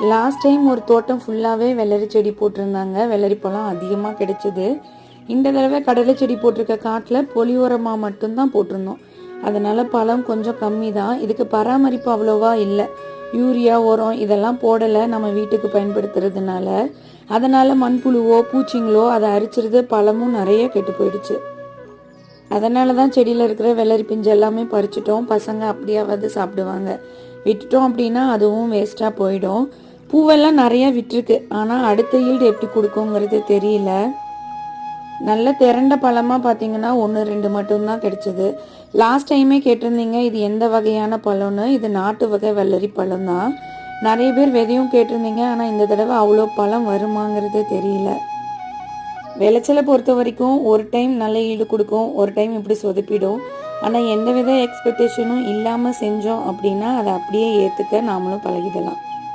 Last time ஒரு தோட்டம் ஃபுல்லாகவே வெள்ளரி செடி போட்டிருந்தாங்க. வெள்ளரி பழம் அதிகமாக கிடைச்சிது. இந்த தடவை கடலை செடி போட்டிருக்க காட்டில் பொலியோரமாக மட்டும்தான் போட்டிருந்தோம். அதனால் பழம் கொஞ்சம் கம்மி தான். இதுக்கு பராமரிப்பு அவ்வளோவா இல்லை. யூரியா உரம் இதெல்லாம் போடலை நம்ம வீட்டுக்கு பயன்படுத்துறதுனால. அதனால் மண்புழுவோ பூச்சிங்களோ அதை அரிச்சிருது, பழமும் நிறைய கெட்டு போயிடுச்சு. அதனால தான் செடியில் இருக்கிற வெள்ளரி பிஞ்சு எல்லாமே பறிச்சிட்டோம். பசங்க அப்படியாவது சாப்பிடுவாங்க. விட்டுட்டோம் அப்படின்னா அதுவும் வேஸ்ட்டாக போயிடும். பூவெல்லாம் நிறைய விட்டுருக்கு. ஆனால் அடுத்த ஈல்டு எப்படி கொடுக்குங்கிறது தெரியல. நல்ல திரண்ட பழமாக பார்த்தீங்கன்னா 1-2 மட்டும்தான் கிடைச்சிது. லாஸ்ட் டைமே கேட்டிருந்தீங்க இது எந்த வகையான பழம்னு. இது நாட்டு வகை வெள்ளரி பழம் தான். நிறைய பேர் விதையும் கேட்டிருந்தீங்க. ஆனால் இந்த தடவை அவ்வளோ பழம் வருமாங்கிறது தெரியல. விளைச்சலை பொறுத்த வரைக்கும் ஒரு டைம் நல்ல ஈடு கொடுக்கும், ஒரு டைம் இப்படி சொதப்பிடும். ஆனால் எந்த வித எக்ஸ்பெக்டேஷனும் இல்லாமல் செஞ்சோம் அப்படின்னா அதை அப்படியே ஏற்றுக்க நாமளும் பழகிடலாம்.